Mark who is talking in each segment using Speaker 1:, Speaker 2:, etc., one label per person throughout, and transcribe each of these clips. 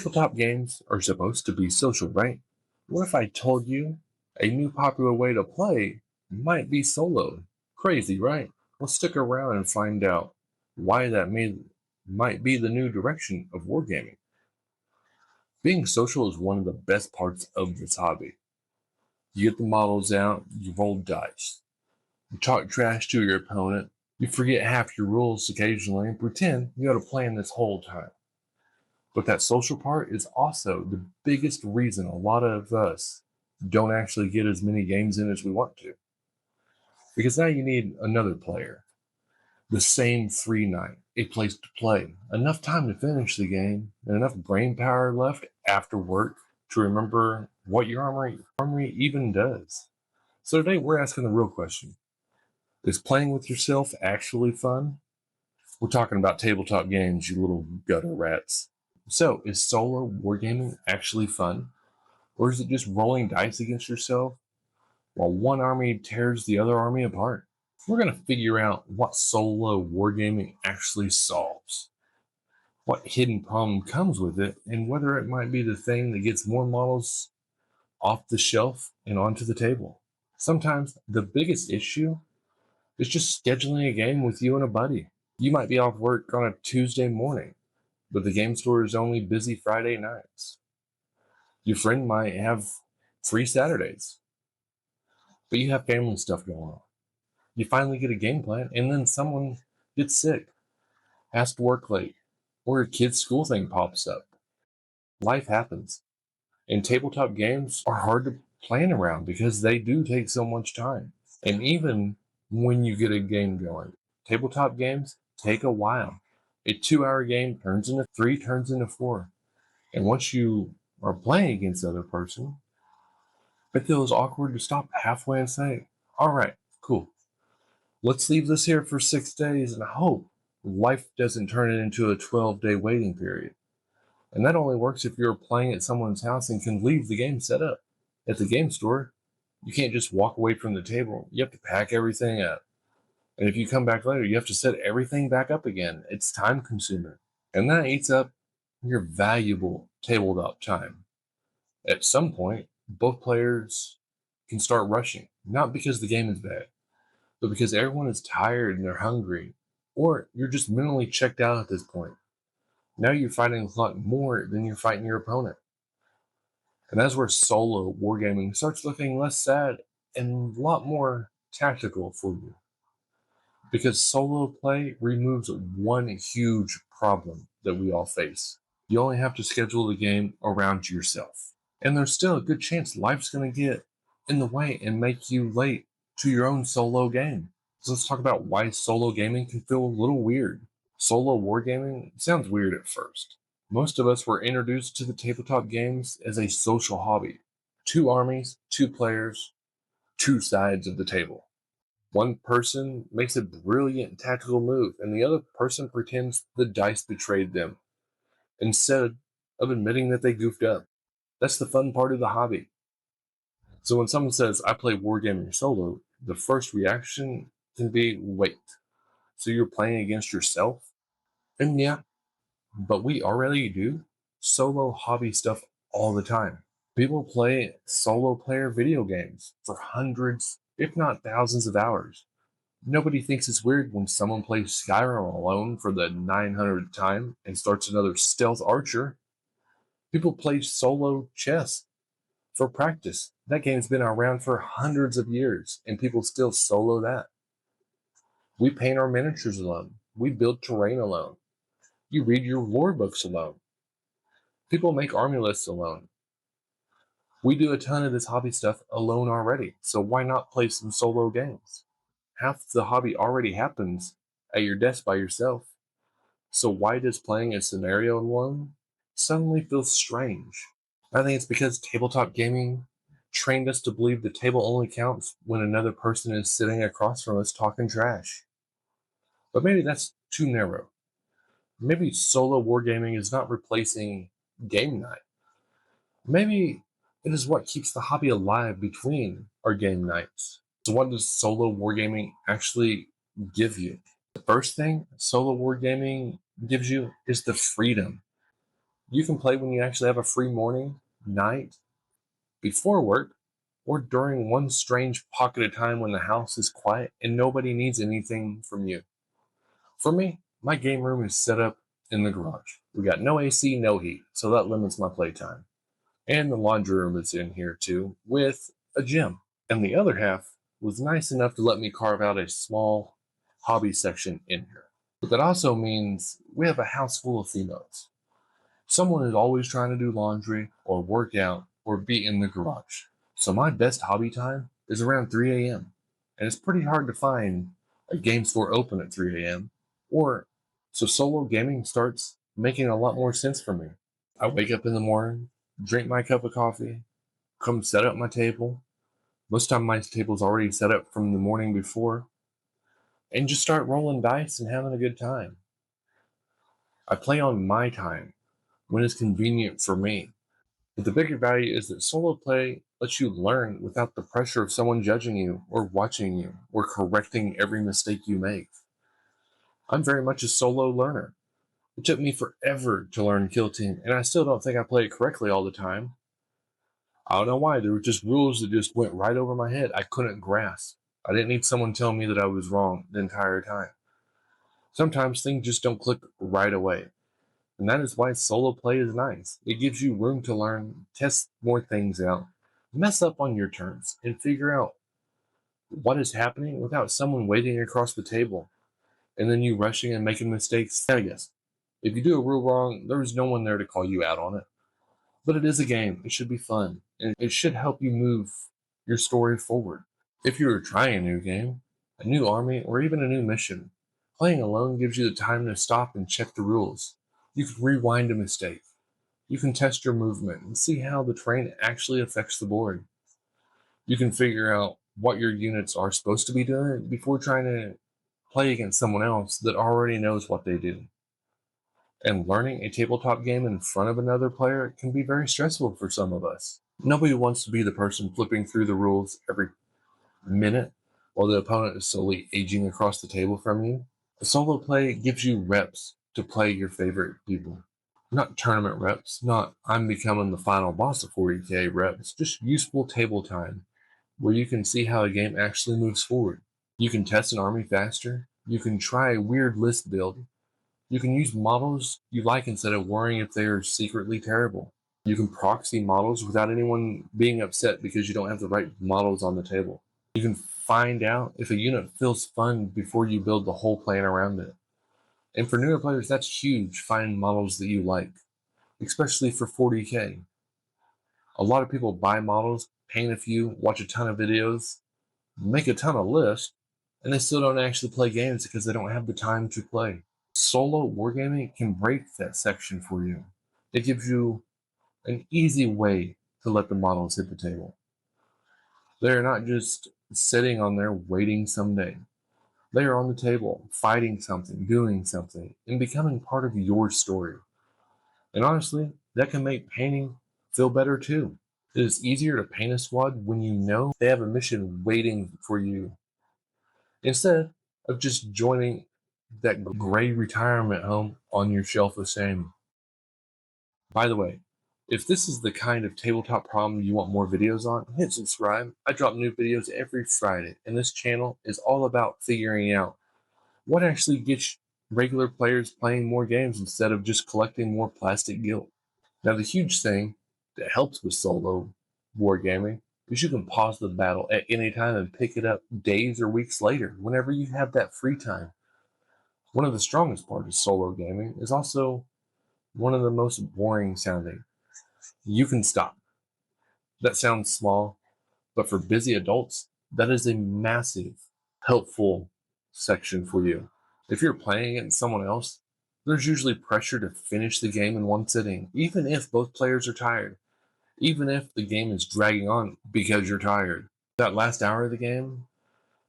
Speaker 1: Tabletop games are supposed to be social, right? What if I told you a new popular way to play might be solo? Crazy, right? Well, stick around and find out why might be the new direction of wargaming. Being social is one of the best parts of this hobby. You get the models out, you roll dice, you talk trash to your opponent, you forget half your rules occasionally and pretend you had a plan this whole time. But that social part is also the biggest reason a lot of us don't actually get as many games in as we want to. Because now you need another player, the same free night, a place to play, enough time to finish the game, and enough brain power left after work to remember what your armory even does. So today we're asking the real question. Is playing with yourself actually fun? We're talking about tabletop games, you little gutter rats. So, is solo wargaming actually fun? Or is it just rolling dice against yourself while one army tears the other army apart? We're going to figure out what solo wargaming actually solves, what hidden problem comes with it, and whether it might be the thing that gets more models off the shelf and onto the table. Sometimes the biggest issue is just scheduling a game with you and a buddy. You might be off work on a Tuesday morning, but the game store is only busy Friday nights. Your friend might have free Saturdays, but you have family stuff going on. You finally get a game plan, and then someone gets sick, has to work late, or a kid's school thing pops up. Life happens, and tabletop games are hard to plan around because they do take so much time. And even when you get a game going, tabletop games take a while. A 2-hour game turns into 3, turns into 4. And once you are playing against the other person, it feels awkward to stop halfway and say, all right, cool. Let's leave this here for 6 days and hope life doesn't turn it into a 12-day waiting period. And that only works if you're playing at someone's house and can leave the game set up. At the game store, you can't just walk away from the table. You have to pack everything up. And if you come back later, you have to set everything back up again. It's time consuming. And that eats up your valuable tabletop time. At some point, both players can start rushing, not because the game is bad, but because everyone is tired and they're hungry, or you're just mentally checked out at this point. Now you're fighting a lot more than you're fighting your opponent. And that's where solo wargaming starts looking less sad and a lot more tactical for you. Because solo play removes one huge problem that we all face. You only have to schedule the game around yourself. And there's still a good chance life's going to get in the way and make you late to your own solo game. So let's talk about why solo gaming can feel a little weird. Solo wargaming sounds weird at first. Most of us were introduced to the tabletop games as a social hobby. 2 armies, 2 players, 2 sides of the table. One person makes a brilliant tactical move, and the other person pretends the dice betrayed them instead of admitting that they goofed up. That's the fun part of the hobby. So when someone says, I play wargaming solo, the first reaction can be, wait, so you're playing against yourself? And yeah, but we already do solo hobby stuff all the time. People play solo player video games for hundreds, if not thousands of hours. Nobody thinks it's weird when someone plays Skyrim alone for the 900th time and starts another stealth archer. People play solo chess for practice. That game's been around for hundreds of years, and people still solo that. We paint our miniatures alone. We build terrain alone. You read your lore books alone. People make army lists alone. We do a ton of this hobby stuff alone already, so why not play some solo games? Half the hobby already happens at your desk by yourself. So why does playing a scenario alone suddenly feel strange? I think it's because tabletop gaming trained us to believe the table only counts when another person is sitting across from us talking trash. But maybe that's too narrow. Maybe solo wargaming is not replacing game night. Maybe it is what keeps the hobby alive between our game nights. So what does solo wargaming actually give you? The first thing solo wargaming gives you is the freedom. You can play when you actually have a free morning, night, before work, or during one strange pocket of time when the house is quiet and nobody needs anything from you. For me, my game room is set up in the garage. We got no AC, no heat, so that limits my playtime. And the laundry room is in here too, with a gym. And the other half was nice enough to let me carve out a small hobby section in here. But that also means we have a house full of females. Someone is always trying to do laundry or work out or be in the garage. So my best hobby time is around 3 a.m. And it's pretty hard to find a game store open at 3 a.m. Or so solo gaming starts making a lot more sense for me. I wake up in the morning, drink my cup of coffee, come set up my table. Most time my table's already set up from the morning before, and just start rolling dice and having a good time. I play on my time when it's convenient for me. But the bigger value is that solo play lets you learn without the pressure of someone judging you or watching you or correcting every mistake you make. I'm very much a solo learner. It took me forever to learn Kill Team, and I still don't think I play it correctly all the time. I don't know why. There were just rules that just went right over my head. I couldn't grasp. I didn't need someone telling me that I was wrong the entire time. Sometimes things just don't click right away. And that is why solo play is nice. It gives you room to learn, test more things out, mess up on your terms, and figure out what is happening without someone waiting across the table and then you rushing and making mistakes. I guess if you do a rule wrong, there's no one there to call you out on it. But it is a game. It should be fun. And it should help you move your story forward. If you're trying a new game, a new army, or even a new mission, playing alone gives you the time to stop and check the rules. You can rewind a mistake. You can test your movement and see how the terrain actually affects the board. You can figure out what your units are supposed to be doing before trying to play against someone else that already knows what they do. And learning a tabletop game in front of another player can be very stressful for some of us. Nobody wants to be the person flipping through the rules every minute while the opponent is slowly aging across the table from you. Solo play gives you reps to play your favorite people. Not tournament reps, not I'm becoming the final boss of 40k reps, just useful table time where you can see how a game actually moves forward. You can test an army faster. You can try a weird list build. You can use models you like instead of worrying if they are secretly terrible. You can proxy models without anyone being upset because you don't have the right models on the table. You can find out if a unit feels fun before you build the whole plan around it. And for newer players, that's huge, finding models that you like, especially for 40k. A lot of people buy models, paint a few, watch a ton of videos, make a ton of lists, and they still don't actually play games because they don't have the time to play. Solo wargaming can break that section for you. It gives you an easy way to let the models hit the table. They're not just sitting on there waiting someday. They are on the table, fighting something, doing something, and becoming part of your story. And honestly, that can make painting feel better too. It is easier to paint a squad when you know they have a mission waiting for you, instead of just joining that gray retirement home on your shelf of shame. By the way, if this is the kind of tabletop problem you want more videos on, hit subscribe. I drop new videos every Friday, and this channel is all about figuring out what actually gets regular players playing more games instead of just collecting more plastic guilt. Now, the huge thing that helps with solo wargaming is you can pause the battle at any time and pick it up days or weeks later, whenever you have that free time. One of the strongest parts of solo gaming is also one of the most boring sounding. You can stop. That sounds small, but for busy adults, that is a massive, helpful section for you. If you're playing against someone else, there's usually pressure to finish the game in one sitting, even if both players are tired, even if the game is dragging on because you're tired. That last hour of the game,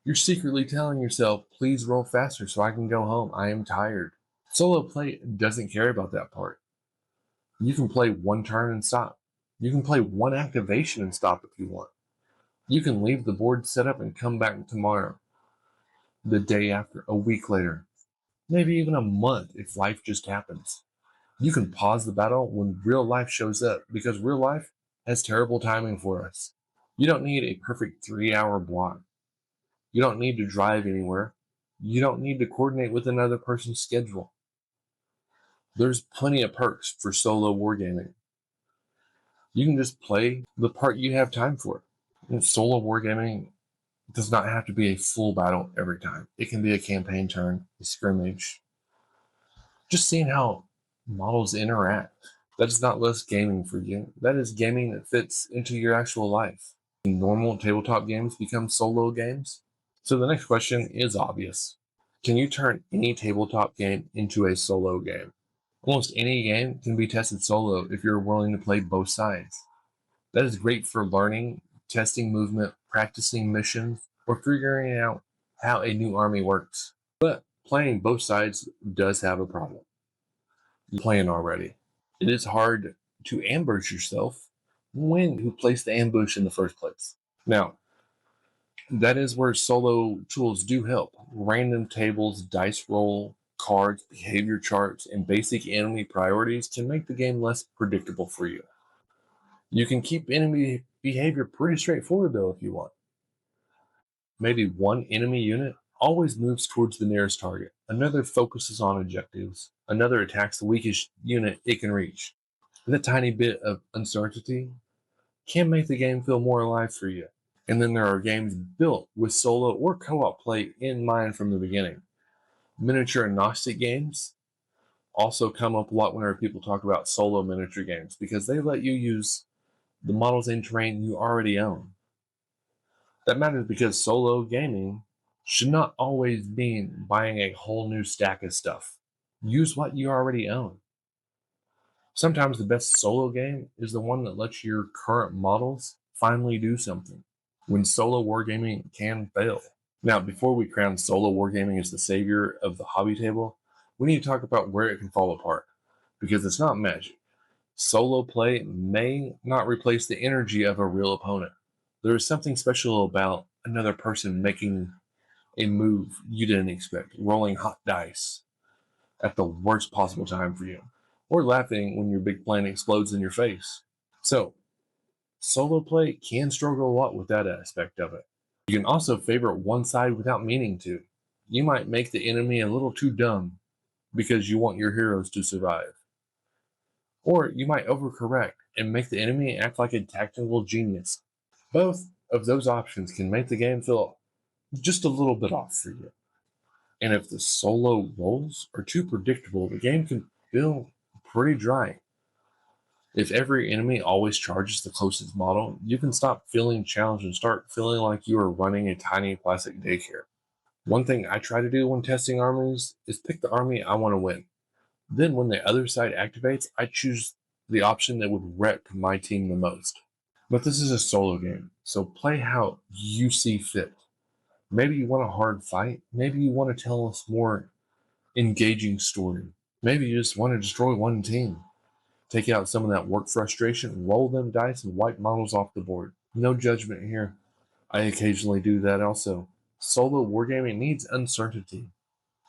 Speaker 1: you're secretly telling yourself, please roll faster so I can go home. I am tired. Solo play doesn't care about that part. You can play one turn and stop. You can play one activation and stop if you want. You can leave the board set up and come back tomorrow, the day after, a week later, maybe even a month if life just happens. You can pause the battle when real life shows up because real life has terrible timing for us. You don't need a perfect 3 hour block. You don't need to drive anywhere. You don't need to coordinate with another person's schedule. There's plenty of perks for solo wargaming. You can just play the part you have time for. And solo wargaming does not have to be a full battle every time. It can be a campaign turn, a scrimmage, just seeing how models interact. That is not less gaming for you. That is gaming that fits into your actual life. Normal tabletop games become solo games. So the next question is obvious. Can you turn any tabletop game into a solo game? Almost any game can be tested solo if you're willing to play both sides. That is great for learning, testing movement, practicing missions, or figuring out how a new army works. But playing both sides does have a problem. You're playing already. It is hard to ambush yourself when you place the ambush in the first place. Now, that is where solo tools do help. Random tables, dice roll, cards, behavior charts, and basic enemy priorities can make the game less predictable for you. You can keep enemy behavior pretty straightforward though if you want. Maybe one enemy unit always moves towards the nearest target. Another focuses on objectives. Another attacks the weakest unit it can reach. That tiny bit of uncertainty can make the game feel more alive for you. And then there are games built with solo or co-op play in mind from the beginning. Miniature agnostic games also come up a lot whenever people talk about solo miniature games because they let you use the models and terrain you already own. That matters because solo gaming should not always mean buying a whole new stack of stuff. Use what you already own. Sometimes the best solo game is the one that lets your current models finally do something when solo wargaming can fail. Now, before we crown solo wargaming as the savior of the hobby table, we need to talk about where it can fall apart because it's not magic. Solo play may not replace the energy of a real opponent. There is something special about another person making a move you didn't expect, rolling hot dice at the worst possible time for you, or laughing when your big plan explodes in your face. So, solo play can struggle a lot with that aspect of it. You can also favorite one side without meaning to. You might make the enemy a little too dumb because you want your heroes to survive. Or you might overcorrect and make the enemy act like a tactical genius. Both of those options can make the game feel just a little bit off for you. And if the solo roles are too predictable, the game can feel pretty dry. If every enemy always charges the closest model, you can stop feeling challenged and start feeling like you are running a tiny plastic daycare. One thing I try to do when testing armies is pick the army I want to win. Then when the other side activates, I choose the option that would wreck my team the most. But this is a solo game, so play how you see fit. Maybe you want a hard fight. Maybe you want to tell us more engaging story. Maybe you just want to destroy one team. Take out some of that work frustration, roll them dice, and wipe models off the board. No judgment here. I occasionally do that also. Solo wargaming needs uncertainty.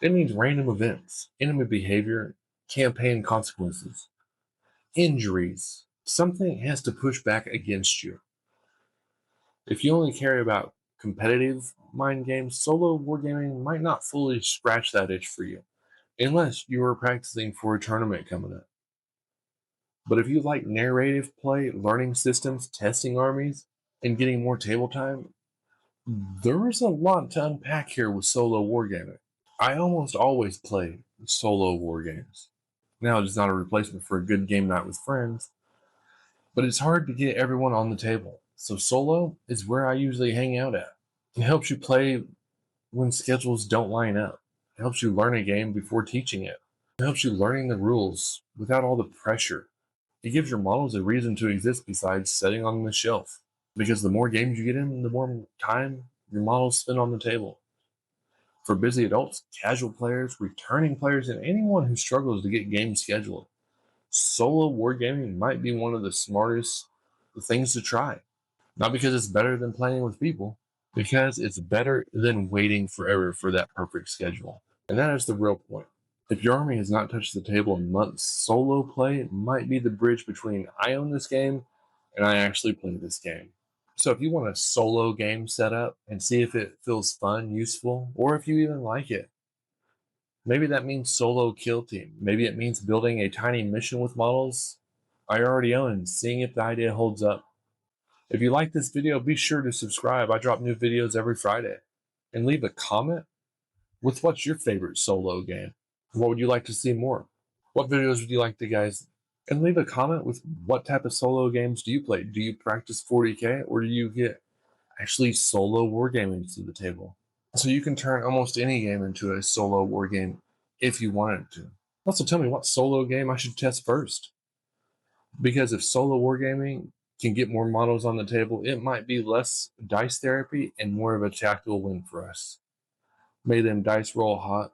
Speaker 1: It needs random events, enemy behavior, campaign consequences, injuries. Something has to push back against you. If you only care about competitive mind games, solo wargaming might not fully scratch that itch for you, unless you are practicing for a tournament coming up. But if you like narrative play, learning systems, testing armies, and getting more table time, there is a lot to unpack here with solo wargaming. I almost always play solo war games. Now, it's not a replacement for a good game night with friends, but it's hard to get everyone on the table. So solo is where I usually hang out at. It helps you play when schedules don't line up. It helps you learn a game before teaching it. It helps you learning the rules without all the pressure. It gives your models a reason to exist besides sitting on the shelf. Because the more games you get in, the more time your models spend on the table. For busy adults, casual players, returning players, and anyone who struggles to get games scheduled, solo wargaming might be one of the smartest things to try. Not because it's better than playing with people, because it's better than waiting forever for that perfect schedule. And that is the real point. If your army has not touched the table in months, solo play might be the bridge between I own this game and I actually play this game. So if you want a solo game set up and see if it feels fun, useful, or if you even like it, maybe that means solo kill team. Maybe it means building a tiny mission with models I already own and seeing if the idea holds up. If you like this video, be sure to subscribe. I drop new videos every Friday. And leave a comment with what's your favorite solo game. What would you like to see more? What videos would you like to guys? And leave a comment with what type of solo games do you play? Do you practice 40K or do you get actually solo wargaming to the table? So you can turn almost any game into a solo wargame if you wanted to. Also tell me what solo game I should test first. Because if solo wargaming can get more models on the table, it might be less dice therapy and more of a tactical win for us. May them dice roll hot.